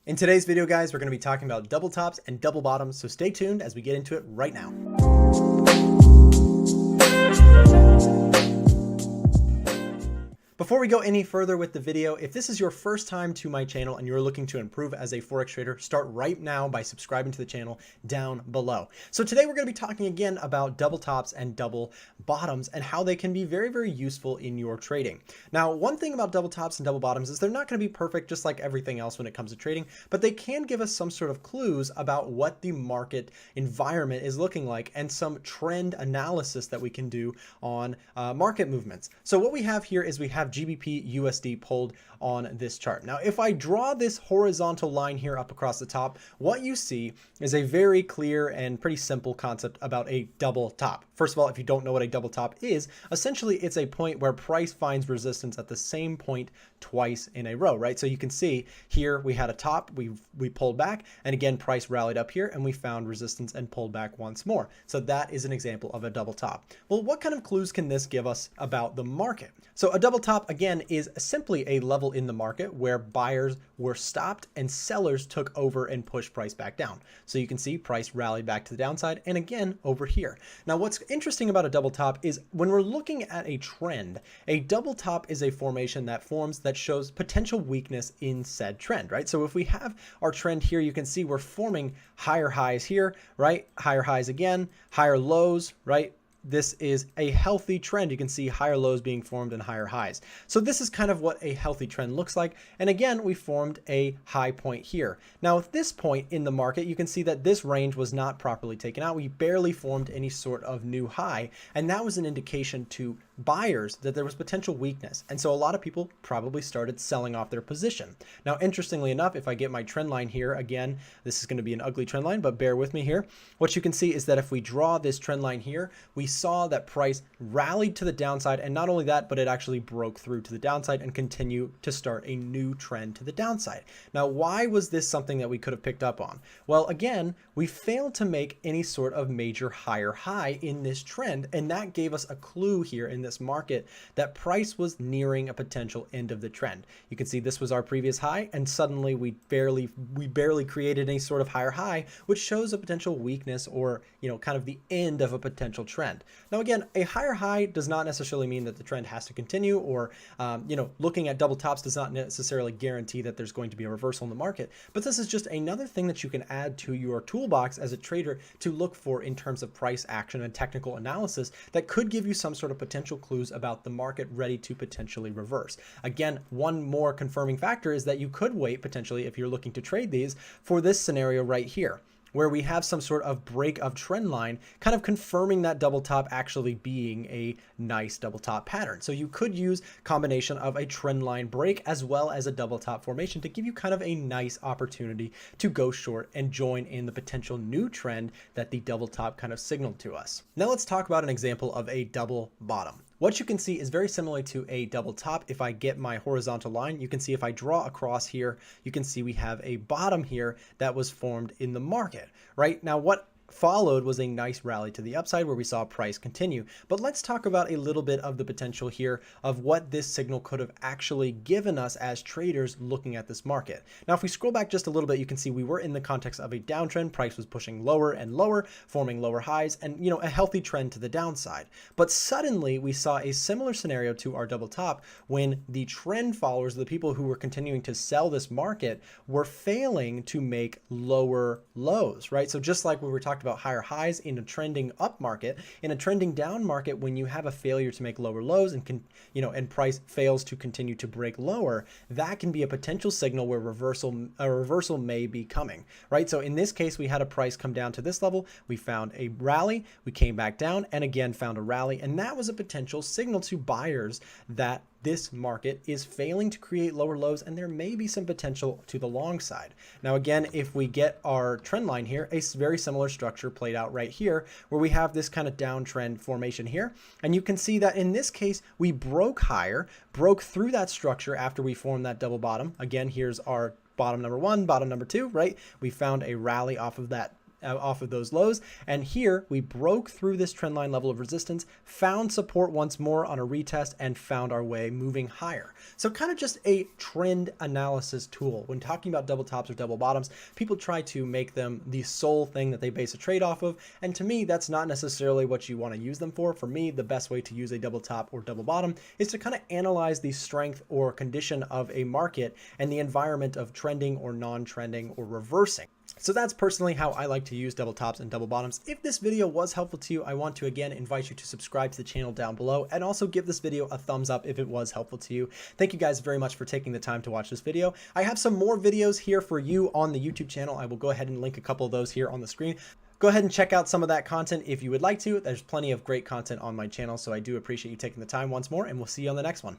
In today's video, guys, we're going to be talking about double tops and double bottoms, so stay tuned as we get into it right now. Before we go any further with the video, if this is your first time to my channel and you're looking to improve as a forex trader, start right now by subscribing to the channel down below. So today we're going to be talking again about double tops and double bottoms and how they can be very, very useful in your trading. Now, one thing about double tops and double bottoms is they're not going to be perfect just like everything else when it comes to trading, but they can give us some sort of clues about what the market environment is looking like and some trend analysis that we can do on market movements. So what we have here is we have GBP USD pulled on this chart. Now, if I draw this horizontal line here up across the top, what you see is a very clear and pretty simple concept about a double top. First of all, if you don't know what a double top is, essentially it's a point where price finds resistance at the same point twice in a row, right? So you can see here we had a top, we pulled back, and again price rallied up here and we found resistance and pulled back once more. So that is an example of a double top. Well, what kind of clues can this give us about the market? So a double top, again, is simply a level in the market where buyers were stopped and sellers took over and pushed price back down. So you can see price rallied back to the downside and again over here. Now, what's interesting about a double top is when we're looking at a trend, a double top is a formation that forms that shows potential weakness in said trend, right? So if we have our trend here, you can see we're forming higher highs here, right? Higher highs again, higher lows, right? This is a healthy trend. You can see higher lows being formed and higher highs. So this is kind of what a healthy trend looks like. And again, we formed a high point here. Now at this point in the market, you can see that this range was not properly taken out. We barely formed any sort of new high. And that was an indication to buyers that there was potential weakness. And so a lot of people probably started selling off their position. Now, interestingly enough, if I get my trend line here, again, this is going to be an ugly trend line, but bear with me here. What you can see is that if we draw this trend line here, we saw that price rallied to the downside. And not only that, but it actually broke through to the downside and continue to start a new trend to the downside. Now, why was this something that we could have picked up on? Well, again, we failed to make any sort of major higher high in this trend. And that gave us a clue here in this market that price was nearing a potential end of the trend. You can see this was our previous high and suddenly we barely created any sort of higher high, which shows a potential weakness or, kind of the end of a potential trend. Now, again, a higher high does not necessarily mean that the trend has to continue or, looking at double tops does not necessarily guarantee that there's going to be a reversal in the market, but this is just another thing that you can add to your toolbox as a trader to look for in terms of price action and technical analysis that could give you some sort of potential clues about the market ready to potentially reverse. Again, one more confirming factor is that you could wait potentially if you're looking to trade these for this scenario right here, where we have some sort of break of trend line, kind of confirming that double top actually being a nice double top pattern. So you could use combination of a trend line break as well as a double top formation to give you kind of a nice opportunity to go short and join in the potential new trend that the double top kind of signaled to us. Now let's talk about an example of a double bottom. What you can see is very similar to a double top. If I get my horizontal line, you can see if I draw across here, you can see we have a bottom here that was formed in the market, right? Now, what followed was a nice rally to the upside where we saw price continue. But let's talk about a little bit of the potential here of what this signal could have actually given us as traders looking at this market. Now, if we scroll back just a little bit, you can see we were in the context of a downtrend. Price was pushing lower and lower, forming lower highs and, a healthy trend to the downside. But suddenly we saw a similar scenario to our double top when the trend followers, the people who were continuing to sell this market, were failing to make lower lows, right? So just like we were talking about higher highs in a trending up market, in a trending down market, when you have a failure to make lower lows and price fails to continue to break lower, that can be a potential signal where a reversal may be coming, right? So in this case, we had a price come down to this level. We found a rally, we came back down and again found a rally, and that was a potential signal to buyers that this market is failing to create lower lows and there may be some potential to the long side. Now, again, if we get our trend line here, a very similar structure played out right here where we have this kind of downtrend formation here. And you can see that in this case, we broke higher, broke through that structure after we formed that double bottom. Again, here's our bottom number one, bottom number two, right? We found a rally off of that off of those lows. And here we broke through this trend line level of resistance, found support once more on a retest, and found our way moving higher. So kind of just a trend analysis tool. When talking about double tops or double bottoms, people try to make them the sole thing that they base a trade off of. And to me, that's not necessarily what you want to use them for. For me, the best way to use a double top or double bottom is to kind of analyze the strength or condition of a market and the environment of trending or non-trending or reversing. So that's personally how I like to use double tops and double bottoms. If this video was helpful to you, I want to again invite you to subscribe to the channel down below and also give this video a thumbs up if it was helpful to you. Thank you guys very much for taking the time to watch this video. I have some more videos here for you on the YouTube channel. I will go ahead and link a couple of those here on the screen. Go ahead and check out some of that content if you would like to. There's plenty of great content on my channel, so I do appreciate you taking the time once more, and we'll see you on the next one.